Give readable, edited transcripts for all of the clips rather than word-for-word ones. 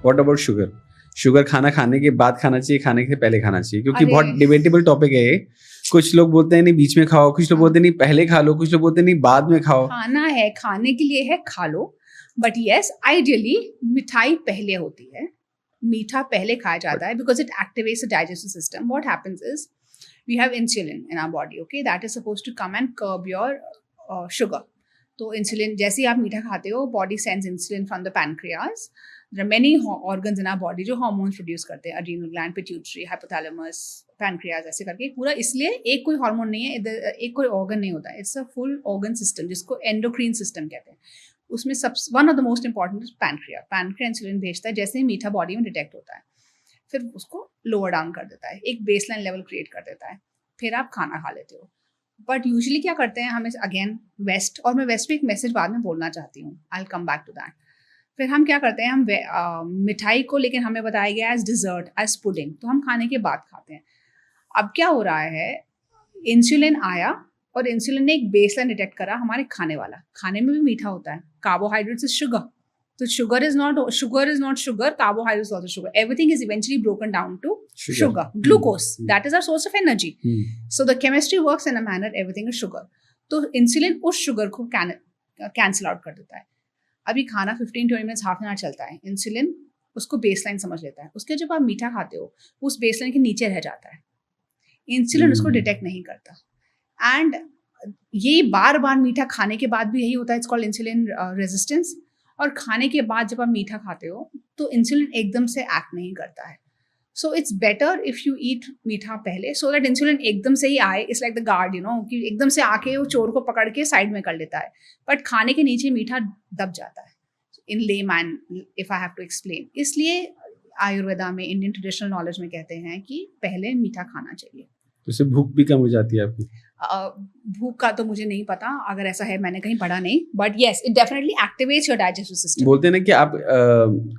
What about sugar? Sugar खाने के बाद खाना चाहिए, खाने से पहले खाना चाहिए? क्योंकि अरे बहुत डिबेटेबल टॉपिक है ये। कुछ लोग बोलते हैं नहीं बीच में खाओ, कुछ लोग हाँ बोलते हैं नहीं पहले खा लो, कुछ लोग बोलते हैं नहीं बाद में खाओ। खाना है, खाने के लिए है, खा लो, बट यस आइडियली मिठाई पहले होती है, मीठा पहले खाया जाता है because it activates the digestive system. What happens is we have insulin in our body, okay, that is supposed to come and curb your sugar. तो इंसुलिन जैसे ही आप मीठा खाते हो, body sends insulin from the pancreas. There are many organs in our body जो hormones produce करते हैं, adrenal gland, pituitary, hypothalamus, pancreas, ऐसे करके पूरा. इसलिए एक कोई हार्मोन नहीं है, एक कोई ऑर्गन नहीं होता है, it's a full organ system जिसको एंडोक्रीन सिस्टम कहते हैं. उसमें सब one of the most important is pancreas. Pancreas insulin भेजता है, जैसे ही मीठा बॉडी में डिटेक्ट होता है फिर उसको लोअर डाउन कर देता है, एक बेसलाइन लेवल क्रिएट कर देता है, फिर आप खाना खा लेते हो. बट यूजुअली क्या करते हैं हमें, अगेन वेस्ट, और मैं वेस्ट पे एक मैसेज बाद में बोलना चाहती हूँ, I will come back to that. फिर हम क्या करते हैं, हम मिठाई को लेकिन हमें बताया गया एज डिजर्ट, एज पुडिंग, तो हम खाने के बाद खाते हैं. अब क्या हो रहा है, इंसुलिन आया और इंसुलिन ने एक बेसलाइन डिटेक्ट करा हमारे खाने वाला. खाने में भी मीठा होता है, carbohydrates is sugar. So sugar is not sugar, carbohydrates is also sugar. Everything is eventually broken down to sugar. Glucose, that is our source of energy. So the chemistry works in a manner, everything is sugar. तो insulin उस sugar को cancel out कर देता है. अभी खाना 15-20 minutes, half an hour चलता है, इंसुलिन उसको बेसलाइन समझ लेता है. उसके जब आप मीठा खाते हो उस बेसलाइन के नीचे रह जाता है, इंसुलिन उसको डिटेक्ट नहीं करता. एंड ये बार बार मीठा खाने के बाद भी यही होता है, इट्स कॉल्ड इंसुलिन रेजिस्टेंस. और खाने के बाद जब आप मीठा खाते हो तो इंसुलिन एकदम से एक्ट नहीं करता है. So it's better if you eat मीठा पहले, सो दैट इंसुलिन एकदम से ही आए. It's like the guard, you know, कि एकदम से आके वो चोर को पकड़ के साइड में कर लेता है, बट खाने के नीचे मीठा दब जाता है. In layman if I have to explain, इसलिए आयुर्वेदा में, इंडियन ट्रेडिशनल नॉलेज में कहते हैं कि पहले मीठा खाना चाहिए. तो इससे भूख भी कम हो जाती है आपकी? भूख का तो मुझे नहीं पता, अगर ऐसा है मैंने कहीं पढ़ा नहीं, but yes it definitely activates your digestive system. बोलते हैं ना कि आप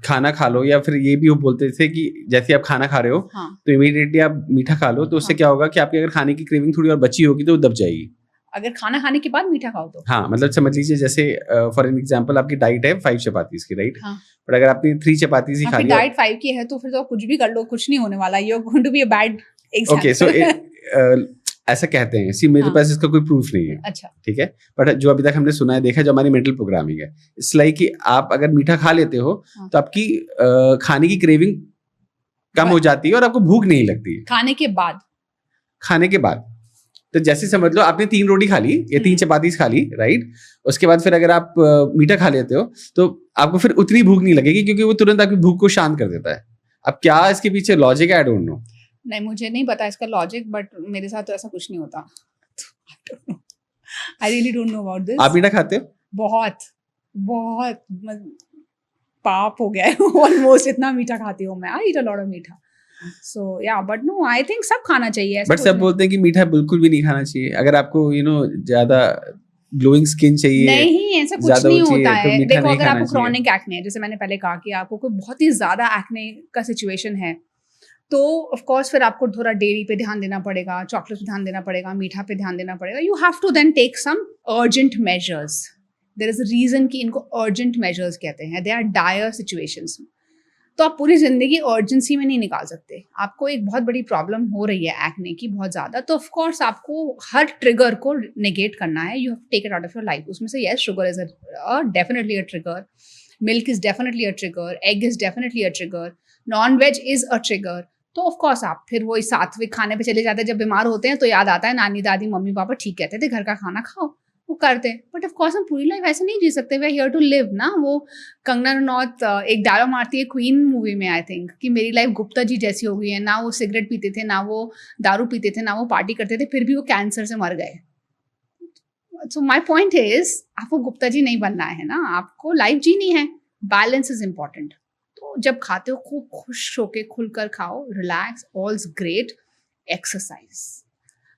खाना खा लो, या फिर ये भी वो बोलते थे कि जैसे आप खाना खा रहे हो तो इमीडिएटली आप मीठा खा लो, तो उससे क्या होगा कि आपकी अगर खाने की क्रेविंग थोड़ी और बची होगी तो वो दब जाएगी. अगर खाना खाने के बाद मीठा खाओ तो? हाँ, मतलब समझ लीजिए जैसे फॉर एन एग्जांपल आपकी डाइट है 5 चपातीज की, राइट? बट अगर आपने 3 चपातीज ही खा लिया, डाइट 5 की है तो फिर तो कुछ भी कर लो, कुछ नहीं होने वाला. You are going to be a bad example. Okay, so ऐसा कहते हैं. सी मेरे पास इसका कोई प्रूफ नहीं है, अच्छा, ठीक है, बट जो अभी तक हमने सुना है, देखा, जो हमारी मेंटल प्रोग्रामिंग है, इट्स लाइक कि आप अगर मीठा खा लेते हो तो आपकी खाने की क्रेविंग कम हो जाती है और आपको भूख नहीं लगती है खाने के बाद. तो जैसे समझ लो आपने 3 रोटी खा ली या 3 चपातीस खा ली, राइट? उसके बाद फिर अगर आप मीठा खा लेते हो तो आपको फिर उतनी भूख नहीं लगेगी, क्योंकि वो तुरंत आपकी भूख को शांत कर देता है. अब क्या इसके पीछे लॉजिक है, आई डोंट नो. नहीं, मुझे नहीं पता इसका लॉजिक, बट मेरे साथ तो ऐसा कुछ नहीं होता. I really don't know about this. आप मीठा खाते हो? बहुत पाप हो गया है ऑलमोस्ट, इतना मीठा खाती हूँ मैं. आई ईट अ लॉट ऑफ मीठा. So yeah, but no, I think सब खाना चाहिए. बट सब बोलते हैं कि मीठा बिल्कुल भी नहीं खाना चाहिए. अगर आपको ज्यादा ग्लोइंग स्किन चाहिए, नहीं, ऐसा कुछ नहीं होता है. तो देखो, अगर आपको क्रॉनिक एक्ने है, जैसे मैंने पहले कहा कि आपको कोई बहुत ही ज्यादा एक्ने का सिचुएशन है, तो ऑफ कोर्स फिर आपको थोड़ा डेयरी पे ध्यान देना पड़ेगा, चॉकलेट पे ध्यान देना पड़ेगा, मीठा पे ध्यान देना पड़ेगा. You have to then take some urgent measures. There is a reason कि इनको अर्जेंट मेजर्स कहते हैं. They are dire situations. तो आप पूरी जिंदगी अर्जेंसी में नहीं निकाल सकते. आपको एक बहुत बड़ी प्रॉब्लम हो रही है एक्ने की, बहुत ज्यादा, तो ऑफ कोर्स आपको हर ट्रिगर को नेगेट करना है. You have take it out of your life. उसमें से yes, sugar is definitely a trigger, milk is definitely a trigger, egg is definitely a trigger, non veg is a trigger. तो of course आप फिर वही सात्विक खाने पे चले जाते हैं. जब बीमार होते हैं तो याद आता है नानी दादी मम्मी पापा ठीक कहते थे घर का खाना खाओ, वो करते हैं. बट ऑफ कोर्स हम पूरी लाइफ ऐसे नहीं जी सकते. We are here to live ना. वो कंगना रनौत एक डायलॉग मारती है क्वीन मूवी में, आई थिंक, कि मेरी लाइफ गुप्ता जी जैसी हो गई है. ना वो सिगरेट पीते थे, ना वो दारू पीते थे, ना वो पार्टी करते थे, फिर भी वो कैंसर से मर गए. सो माई पॉइंट इज, आपको गुप्ता जी नहीं बनना है ना, आपको लाइफ जीनी है. Balance is important. तो जब खाते हो खूब खुश होके खुलकर खाओ, relax, all's great. Exercise,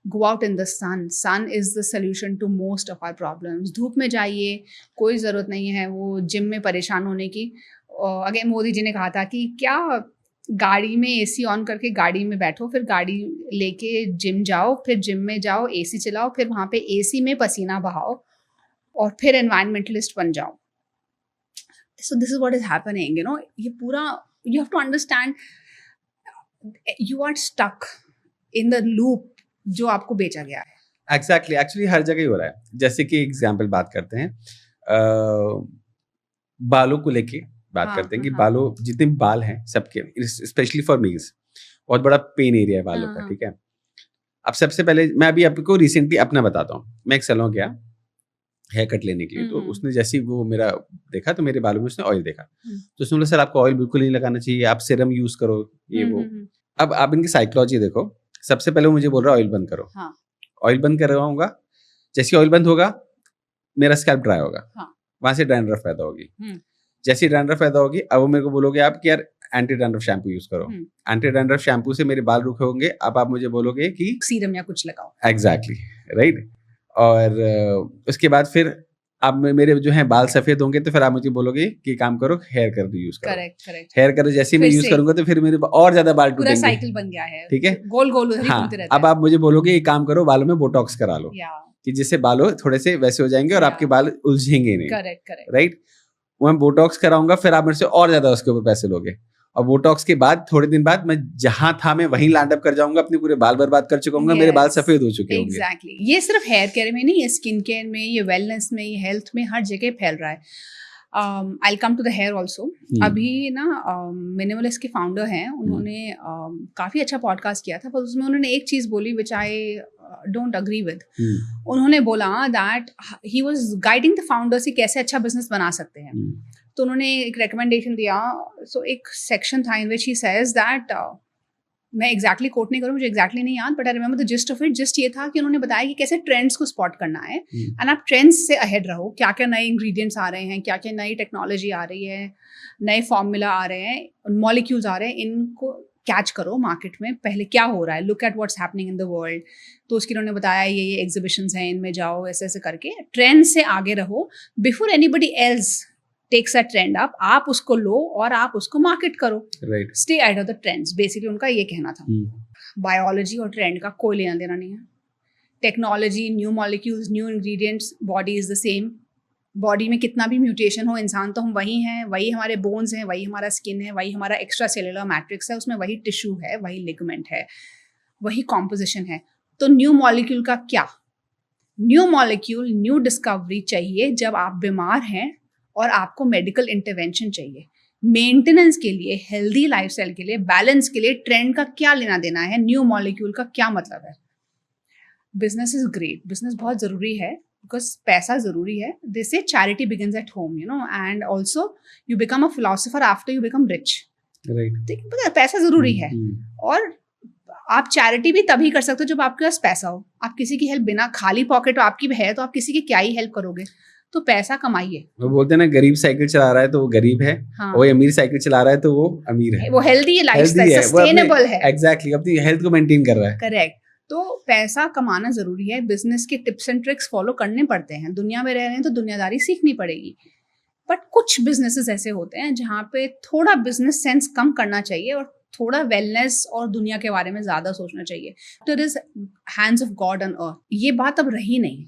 go out in the sun. Sun is the solution to most of our problems. धूप में जाइए, कोई ज़रूरत नहीं है वो जिम में परेशान होने की. अगेन मोदी जी ने कहा था कि क्या गाड़ी में एसी ऑन करके गाड़ी में बैठो, फिर गाड़ी लेके जिम जाओ, फिर जिम में जाओ, एसी चलाओ, फिर वहाँ पे एसी में पसीना बहाओ, और फिर एनवायरमेंटलिस्ट बन जाओ. So this is what is happening, ये पूरा you have to understand you are stuck in the loop जो आपको बेचा गया है. एग्जैक्टली एक्चुअली हर जगह ही हो रहा है. जैसे कि एग्जाम्पल बात करते हैं, बालों को लेके बात हाँ, करते हैं कि हाँ. बालों जितने भी बाल हैं सबके, स्पेशली फॉर मेल्स, बहुत बड़ा पेन एरिया है बालों का. हाँ. ठीक है. अब सबसे पहले मैं अभी आपको रिसेंटली अपना बताता हूँ. मैं एक सैलून गया हेयर कट लेने के लिए, तो उसने जैसे ही वो मेरा देखा तो मेरे बालों में उसने ऑयल देखा, तो उसने बोला सर आपको ऑयल बिल्कुल नहीं लगाना चाहिए, आप सीरम यूज करो ये वो. अब आप इनकी साइकोलॉजी देखो. सबसे पहले वो मुझे बोल रहा है ऑयल बंद करो. हाँ. ऑयल बंद कर रहा हूँ, जैसे ऑयल बंद होगा मेरा स्कैल्प ड्राई होगा. हाँ. वहां से डैंड्रफ पैदा होगी. जैसे डैंड्रफ पैदा होगी, अब वो मेरे को बोलोगे आप कि यार एंटी डैंड्रफ शैम्पू यूज करो. एंटी डैंड्रफ शैम्पू से मेरे बाल रुखे होंगे, अब आप मुझे बोलोगे कि सीरम या कुछ लगाओ. Exactly right. और उसके बाद फिर अब मेरे जो हैं बाल सफेद होंगे, तो फिर आप मुझे बोलोगे कि काम करो हेयर कर यूज करो. करेक्ट. हेयर कर जैसे मैं यूज करूंगा तो फिर मेरे और ज्यादा बाल पूरा टूटेंगे. साइकिल बन गया है. ठीक है. गोल गोल हाँ. घूमते रहते अब आप मुझे बोलोगे एक काम करो बालों में बोटॉक्स करा लो, हैं. कि जिससे बालों थोड़े से वैसे हो जाएंगे और आपके बाल उलझेंगे नहीं. करेक्ट. राइट. वो मैं बोटॉक्स कराऊंगा, फिर आप मेरे से और ज्यादा उसके ऊपर पैसे लोगे. और बोटॉक्स के बाद थोड़े दिन बाद मैं जहां था मैं वहीं लैंड अप कर जाऊंगा, अपने पूरे बाल बर्बाद कर चुका हूँ, मेरे बाल सफेद हो चुके होंगे. एग्जैक्टली. ये सिर्फ हेयर केयर में नहीं, ये स्किन केयर में, ये वेलनेस में, ये हेल्थ में, हर जगह फैल रहा है. I come to the hair also. अभी ना मिनिमलिस्ट के फाउंडर हैं, उन्होंने काफ़ी अच्छा पॉडकास्ट किया था, पर उसमें उन्होंने एक चीज़ बोली विच आई डोंट अग्री विद. उन्होंने बोला that he was guiding the founders कि कैसे अच्छा बिजनेस बना सकते हैं. तो उन्होंने एक रिकमेंडेशन दिया. सो एक सेक्शन था इन विच ही सेज दैट, मैं एग्जैक्टली कोट नहीं करूँ, मुझे एग्जैक्टली नहीं याद, but I remember the gist of it. Gist ये था कि उन्होंने बताया कि कैसे ट्रेंड्स को स्पॉट करना है, एंड आप ट्रेंड्स से अहेड रहो. क्या क्या नए इंग्रेडिएंट्स आ रहे हैं, क्या क्या नई टेक्नोलॉजी आ रही है, नए फॉर्मूला आ रहे हैं, मॉलिक्यूल्स आ रहे हैं, इनको कैच करो मार्केट में. पहले क्या हो रहा है, look at what's happening in the world. तो उसकी उन्होंने बताया ये एग्जीबिशंस हैं, इनमें जाओ, ऐसे ऐसे करके ट्रेंड से आगे रहो. Before anybody else takes a trend up, आप उसको लो और आप उसको मार्केट करो. Right. Stay out of the trends. Basically उनका ये कहना था. बायोलॉजी और ट्रेंड का कोई लेना देना नहीं है. Technology, new molecules, new ingredients, body is the same. Body में कितना भी म्यूटेशन हो, इंसान तो हम वही हैं, वही हमारे बोन्स हैं, वही हमारा स्किन है, वही हमारा एक्स्ट्रा सेलुलर मैट्रिक्स है, उसमें वही टिश्यू है, वही लिगामेंट है, वही कॉम्पोजिशन है. तो न्यू मॉलिक्यूल का क्या? न्यू मॉलिक्यूल, न्यू डिस्कवरी चाहिए जब आप बीमार हैं और आपको मेडिकल इंटरवेंशन चाहिए. मेंटेनेंस के लिए, हेल्दी लाइफस्टाइल के लिए, बैलेंस के लिए ट्रेंड का क्या लेना देना है, न्यू मॉलिक्यूल का क्या मतलब है? Business is great. बिजनेस बहुत ज़रूरी है बिकॉज पैसा ज़रूरी है. दे से charity begins at home, you know, and also you become a philosopher after you become rich. Right. पैसा ज़रूरी है. और आप चैरिटी भी तभी कर सकते हो जब आपके पास पैसा हो. आप किसी की हेल्प बिना, खाली पॉकेट आपकी है तो आप किसी की क्या ही हेल्प करोगे. तो पैसा कमाइए. वो बोलते हैं ना, गरीब साइकिल चला रहा है तो वो गरीब है. हाँ. वो अमीर साइकिल चला रहा है तो वो अमीर है. वो हेल्दी है, लाइफस्टाइल सस्टेनेबल है. एग्जैक्टली. अपनी हेल्थ को मेंटेन कर रहा है. करेक्ट. तो पैसा कमाना जरूरी है. बिजनेस के टिप्स एंड ट्रिक्स फॉलो करने पड़ते हैं. दुनिया में रह रहे हैं तो दुनियादारी सीखनी पड़ेगी. बट कुछ बिजनेसेस ऐसे होते हैं जहाँ पे थोड़ा बिजनेस सेंस कम करना चाहिए और थोड़ा वेलनेस और दुनिया के बारे में ज्यादा सोचना चाहिए. It is hands of God on earth. ये बात अब रही नहीं,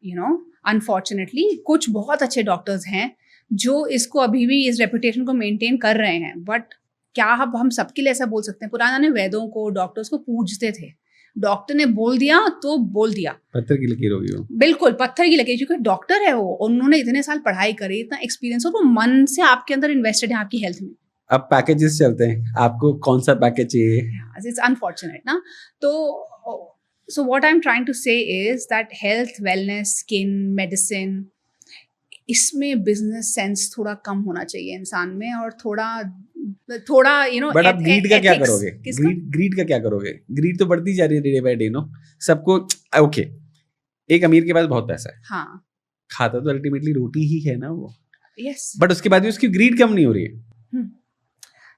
यू नो. अनफॉर्चुनेटली कुछ बहुत अच्छे डॉक्टर्स हैं जो इसको अभी भी, इस रेपुटेशन को मेंटेन कर रहे हैं. बट क्या हम सबके लिए ऐसा बोल सकते हैं? पुराने वेदों को, डॉक्टर्स को पूजते थे. डॉक्टर ने बोल दिया तो बोल दिया. पत्थर की लकीर होगी वो. बिल्कुल पत्थर की लकीर, क्योंकि डॉक्टर है वो, उन्होंने इतने साल पढ़ाई करी, इतना एक्सपीरियंस, और वो मन से आपके अंदर इन्वेस्टेड है आपकी हेल्थ में. अब पैकेजेस चलते हैं, आपको कौन सा पैकेज चाहिए. इट्स अनफॉर्चुनेट ना. तो so what I'm trying to say is that health, wellness, skin, medicine, इसमें बिजनेस सेंस थोड़ा कम होना चाहिए इंसान में, और थोड़ा यू नो. बट आप ग्रीड का क्या करोगे? ग्रीड का क्या करोगे? ग्रीड तो बढ़ती जा रही है डे बाय डे, नो. सबको ओके, एक अमीर के पास बहुत पैसा है, हाँ, खाता तो अल्टीमेटली रोटी ही है ना वो. यस. बट उसके बाद भी उसकी ग्रीड कम नहीं हो रही है.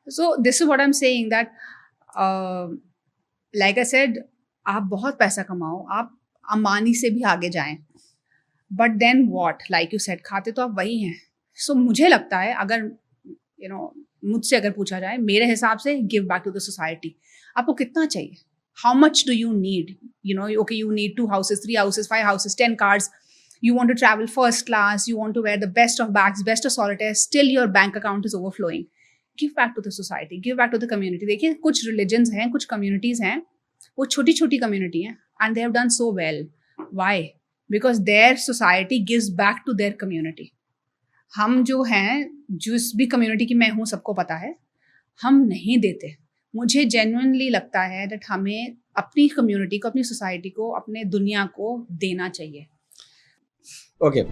So this is what I am saying, that like I said, आप बहुत पैसा कमाओ, आप अंबानी से भी आगे जाएं, but then what? Like you said, खाते तो आप वही हैं. सो मुझे लगता है, अगर यू नो मुझसे अगर पूछा जाए, मेरे हिसाब से give back to the society. आपको कितना चाहिए? How much do you need? You know, okay, you need 2 houses, 3 houses, 5 houses, 10 cars. You want to travel first class, you want to wear the best of bags, best of solitaire, still your bank account is overflowing. Give back to the society, give back to the community. देखिए कुछ religions हैं, कुछ communities हैं, वो छोटी छोटी community हैं and they have done so well. Why? Because their society gives back to their community. हम जो हैं, जिस भी कम्युनिटी की मैं हूँ सबको पता है, हम नहीं देते. मुझे जेन्युइनली लगता है दैट हमें अपनी कम्युनिटी को, अपनी सोसाइटी को, अपने दुनिया को देना चाहिए. Okay.